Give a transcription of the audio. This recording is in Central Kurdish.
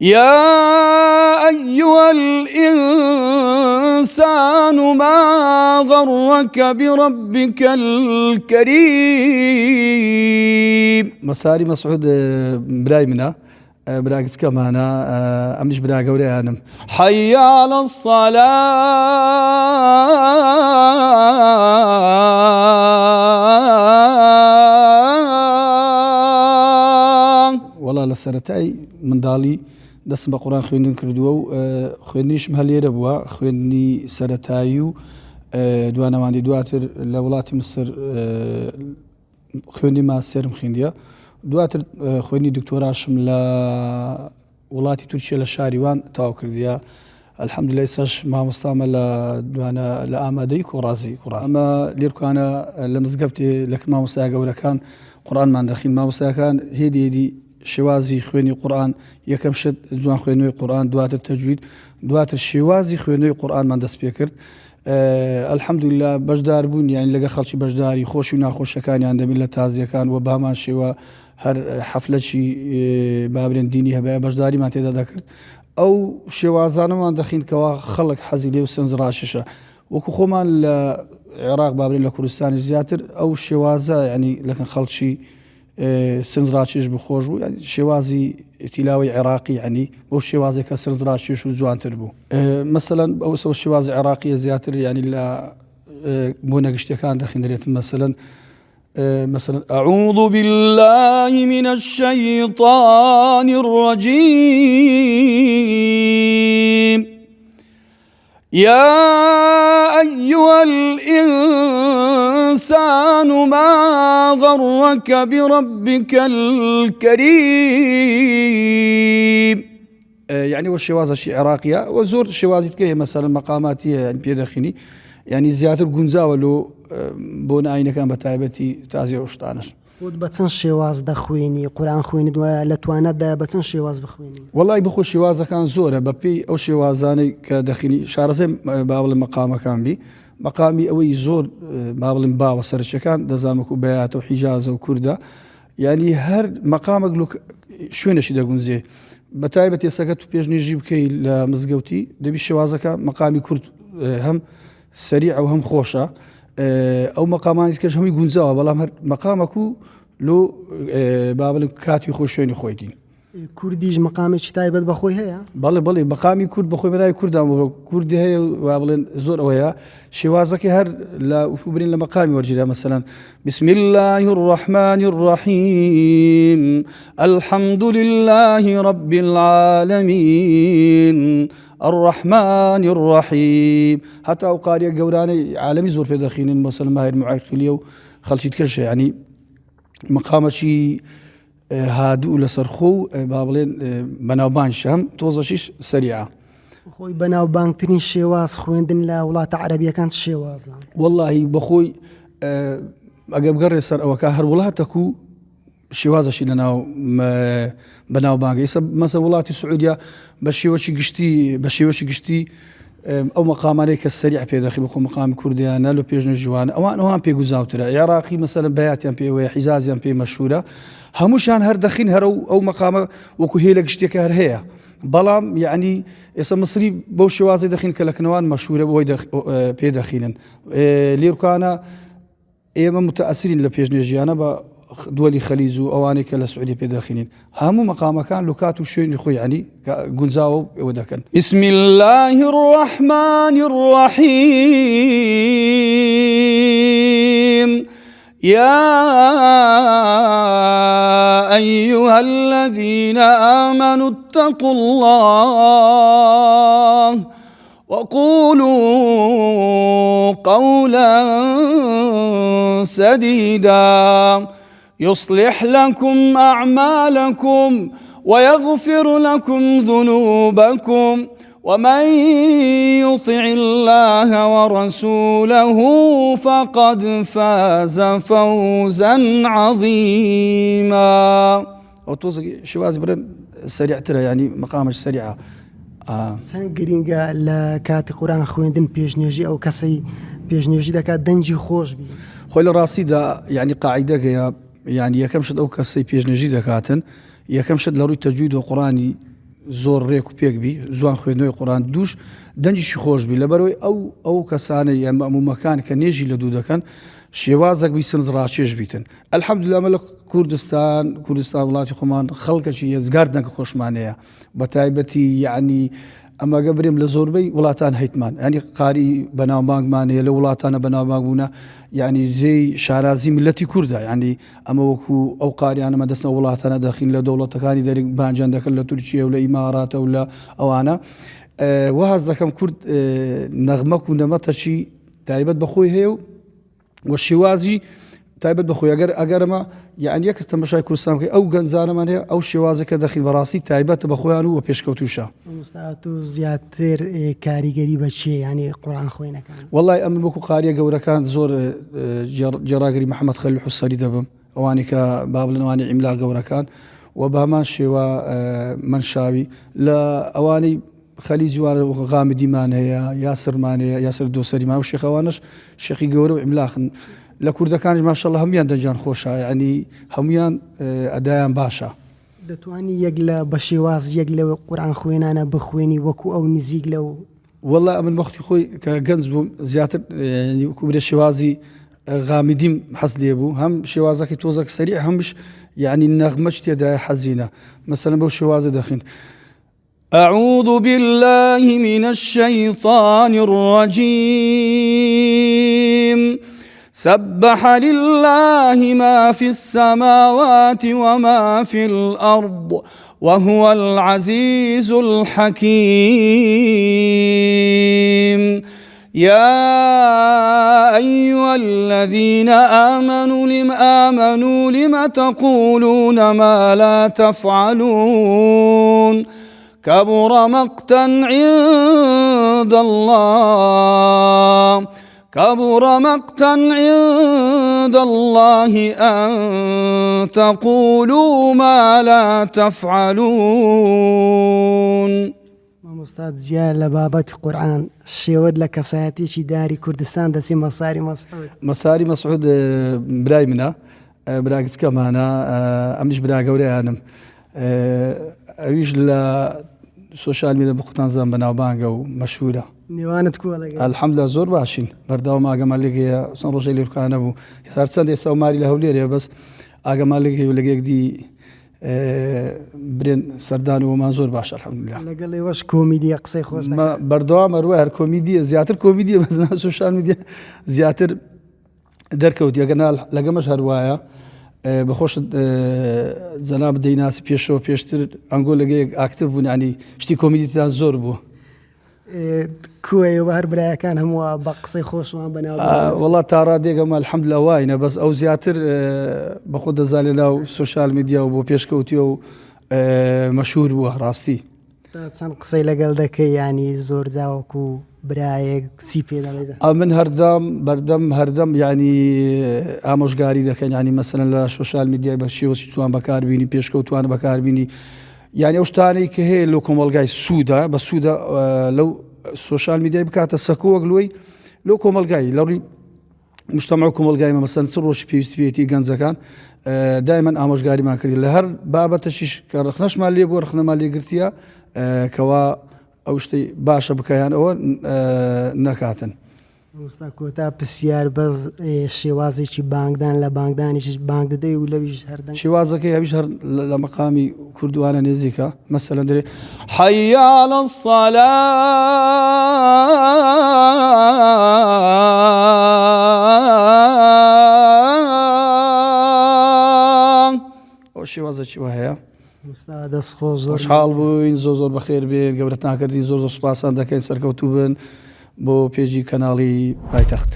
يا أيها الإنسان ما غرك بربك الكريم. مساري مسعود براي منا براكز كمانا أمش برا قولي أنا حي على الصلاة. والله لسرتاي من دالي دەستم بە قورآن خوێندن کردووە و خوێندنیشم هەلێرە بووە، خوێندنی سەرەتایی و دوانەوانی دواتر لە وڵاتی مسر خوێندی ماسێرم خوێندیە، دواتر خوێندی دکتۆراشم لە وڵاتی تورکیا لە شاریوان تاو کردیە. الحەمدولillah ئێستاش مامۆستامە لە دوانە لە ئامادەی کۆڕازی قورئان. ئەمە لێرکوانە لە مزگەوتێ لە مامۆستای گەورەکان قورئانمان دەخوین. مامۆستایەکان هێدی شێوازی خوێنی قورئان، یەکەم شت جوان خوێنەوەی قورئان، دواتر تەجوید، دواتر شێوازی خوێنەوەی قورئانمان دەست پێ کرد. الحەمدولillah بەشدار بوون، یعنی لەگە خەڵکی بەشداری خۆش و ناخۆشەکانیان دەبین لە تازیەکان و بەهەمان شێوە هەر حەفلەکی بابرێن دینی هەبێ بەشداریمان تێدا دەکرد. ئەو شێوازانەمان دەخینکەوە خەڵک حەزی لێ و سنج ڕاشیشە، وەکو خۆمان لە عێراق بابرێن لە کوردستانی زیاتر ئەو شێوازە یعنی لەکن خەڵکی سنجڕاکێش بخۆش بوو، شێوازی تیلاوی عێراقی یعنی بۆ شێوازێک کە سنجڕاکێش و جوانتر بوو. مەسەلەن ئەو شێوازی عێراقیە زیاتر یعنی لە بۆ نەگشتەکان دەخێنرێتن. مثلا أعوذ بالله من الشيطان الرجيم يا أيها الإنسان ما غرك بربك الكريم. يعني والشوازة شي عراقية وزور شوازي تكيه مثلا مقاماتي يعني بيدخني يعني زياتر قنزاوة لو بون عينه كان بتايبتي تازي وشتانش. خود بچن شێواز دەخوێنی قورئان خوێنیت وە لە توانەتدا بەچەند شێواز بخوێنی؟ والله بخۆ شێوازەکان زۆرە بەپێی ئەو شێوازانەی کە دەخینی شارەزەی با بڵێم مەقامەکان بی مەقامی ئەوەی زۆر با بڵێم باوە سەرچەکان دەزانمەکو بەیاتە و حیجازە و کووردە، یعنی هەر مەقامێک شوێنێکی دەگونجێ بەتایبەت ئێستاکە تو پێشنیژی بکەی لە مزگەوتی دەبی شێوازەکە مەقامی کورد هەم سەریع و هەم خۆشە. ئەو مەقامانی کەش هەمووی گونجاوە، بەڵام هەر مەقامەکو لۆ با بڵێم کاتی خۆی شوێنی خۆی دین. کوردیش مەقامێکی تایبەت بەخۆی هەیە؟ بەڵێ مەقامی کورد بەخۆی بەلای کوردان کوردی هەیە وا بڵێن زۆر ئەوەیە شێوازەکەی هەر لە برین لە مەقامی وەرجێدا. مەسەلەن بسم الله الرحمن الرحيم الحمد لله رب العالمين الرحمن الرحيم. حتى ئەو قاریە گەورانەی عالەمی زۆر پێ دەخینن مەسەلەن ماهیر معەقیلیە و خەڵکی تکەشە، یعنی مەقامەکی هادوو لەسەرخۆ و با بڵێن بەناوبانگیش هەم تۆزەشیش سەریعە. خۆی بەناوبانگترین شێواز خوێندن لە وڵاتە عەرەبیەکان شێوازە؟ واللهی بەخۆی ئەگە بگەڕێ سەر ئەوەکە هەر وڵاتەکو شێوازەشی لەناو بەناوبانگە. ئێستا مەسە وڵاتی سعودیا بە شێوەشی گشتی ئەو مەقامانەی کە سەریع پێدەخی بخۆ مەقامی کوردیانە لە پێشنە جوانە ئەوان پێگوزاوترە. عێراقی مەسەلەن بەیاتیان پێوەیە، حیجازیان پێ مەشهورە، هەمووشان هەر دەخین هەر ئەو مەقامە وەکو هێلە گشتێکە هەر هەیە. بەڵام یعنی ئێستا مصری بەو شێوازەی دەخین کە لە کنەوان مەشهورە بۆی پێدەخینن. لێرکوانە ئێمە متەئەسرین لە پێشنێژیانە بە دووەلی خەلیج و ئەوانەی کە لە سعودی پێدەخینین. هەموو مەقامەکان لوکات و شوێنی خۆی عنی گونجاوە ئەوە دەکەن. بسم الله الرحمن الرحيم يا أيها الذين آمنوا اتقوا الله وقولوا قولا سديدا يصلح لكم أعمالكم ويغفر لكم ذنوبكم ومن يطع الله ورسوله فقد فاز فوزا عظيما. وتوزق شواز برن سريع ترى يعني مقامش سريعة. چەند گرینگە لە کاتی قورئان خوێندن پێشنێژی ئەو کەسەی پێشنێژی دەکات دەنجی خۆش بی؟ خۆی لە ڕاستیدا یعنی قاعیدەگەیە، یعنی یەکەم شت ئەو کەسەی پێشنێژی دەکاتن یەکەم شت لە ڕووی تەجوید و قورئانی زۆر ڕێک و پێک بی زوان خوێندنەوەی قورآن دووش دەنجیشی خۆش بی لەبەرەوەی ئەو کەسانەی ئەم مەمومەکان کە نێژی لە دوو دەکەن شێوازێک بی سنج ڕاکێش بیتن ئەلحەمدولیلا ئەمە لە کوردستان وڵاتی خۆمان خەڵکەکی هێزگار دەنگ خۆشمانەیە بە تایبەتی یعنی ئەمەگە برێم لە زۆربەی وڵاتان هەیتمان ینی قاری بەناوبانگمانەیە لە وڵاتانە بەناوبانگ بوونە یعنی زێی شارازی ملەتی کووردە ینی ئەمە وەکو ئەو قاریانەمە دەستنە وڵاتانە دەخین لە دەوڵەتەکانی دەرێک بانجان دەکەن لە تورکیە و لە ئیماراتە و لە ئەوانە وەهاز دەکەم کورد نەغمەک و نەمەتەشی تایبەت بەخۆی هەیە و شێوازی تایبەت بەخۆی ئەگەرمە یعنی یەکەس تەماشای کوردستان بکەی ئەو گەنجانەمان هەیە ئەو شێوازەکە دەخین بەڕاستی تایبەتە بەخۆیان و پێشکەوتوشە مستعات و زیاتر کاریگەری بەچێ ینی قورآن خوێنەکان وڵای ئەمن وەکو قاریە گەورەکان زۆر جێڕاگەری محەممەد خەلیل حوسەری دەبم ئەوانی کە بابلنەوانی ئیملا گەورەکان و بامان شێوە منشاوی لە ئەوانەی خەلیجی وانە غامدیمان هەیە یاسرمان هەیە یاسر دۆسەریمان و شێخەوانش شێخی گەورە و ئیملاخن لە کوردەکانیش ماشەڵڵا هەمویان دەنجیان خۆشە ینی هەمویان ئەدایان باشە دەتوانی یەک لە بە شێواز یەک لە قورآن خوێنانە بخوێنی وەکو ئەو نزیک لەو وەڵا ئەمن وەختی خۆی کە گەنج بووم زیاتر وەکو برێ شێوازی غامدیم حەز لێ بوو هەم شێوازەکەی تۆزەک سەریع هەمش یعنی نەغمەش تێدایە حەزینە مەسەلەن بەو شێوازە دەخین أعوذ بالله من الشيطان الرجيم سبح لله ما في السماوات وما في الأرض وهو العزيز الحكيم يا أيها الذين آمنوا لم تقولون ما لا تفعلون كبر مقتا عند الله أن تقولوا ما لا تفعلون مامۆستا زیاد لە بابەتی قورآن شێوەت لە کەسایەتێکی داری کوردستان دەچی مەساری مەسعود برای منە برا کچکەمانە ئەمیش برا گەورەیانم ئەویش لە سوۆشال میدە بخوتان زان بەناوبانگە و مەشهورە نێوانت الحەمدوللا زۆر باشین بەرداوام ئاگەمالێکەیە چەند ڕۆژەی لێرکانە بوو هێستا چەند ئێستا و ماری لە هەولێرێ بەس ئاگەمالێکی لەگەیەکدی برێن سەردان ومان زۆر باش الحەمدوللا لەگەڵ ئێوەش کۆمیدیە قسەی خۆش بەردەوام هەروە هەر کۆمیدیە زیاتر کۆمیدیە بەس سوۆشال میدیا زیاتر دەرکەوت یەگەنا لەگەمەش هەروایە بەخۆش جەناب دەیناسی پێشەوە پێشتر ئەنگۆ لەگەیەک ئاکتیڤ بوون ینی شتی کۆمیدیتان زۆر بوو کوێەوە هەر برایەکان هەمووە بە قسەی خۆشمان بەناو وڵات تا ڕادێگەمە الحەمدوللا واینە بەس ئەو زیاتر بەخۆ دەزانێ ناو سوۆشال میدیا و بۆ پێشکەوتیە و مەشهور بووە ڕاستی چەند قسەی لەگەڵ دەکەی ینی زۆر جاوەکو برایەک چی پێ دەڵێ من هەردەم ینی ئامۆژگاری دەکەن ینی مەسەلەن لە سوۆشال میدیای بە شێوەی توان بەکاربینی پێشکەوتوان بەکاربینی یعنی ئەو شتانەی کە هەیە لەو کۆمەلگای سوودا بە سوودا لەو سوۆشال میدیای بکاتە سەکۆوەک لۆی لەو کۆمەلگای لەڕی مجتەمع و کۆمەلگایمە مەسەلەن چ ڕۆژی پێویستیەتی گەنجەکان دایمەن ئامۆژگاریمان کردی لە هەر بابەتەشیش کە ڕخنەشمان لێ بۆ ڕخنەمان لێگرتیە کەوا ئەو شتەی باشە بکەیان ئەوە نەکاتن وستا کۆتا پرسیار بەس شێوازێکی بانگدان لە بانگدانیش بانگ دەدەی و لەویش هەردەن شێوازەکەی هەویش هەر لە مەقامی کوردوانە نێزیکە مەسەلەن دەرێ حەی عەلە الصەلاة ئەو شێوازەکی وە هەیە خۆشحاڵ بووین زۆر بەخێر بێن گەورەتان کردین زۆر سوپاسان دەکەین سەرکەوتوو بن بۆ پێشی کەناڵی پایتەخت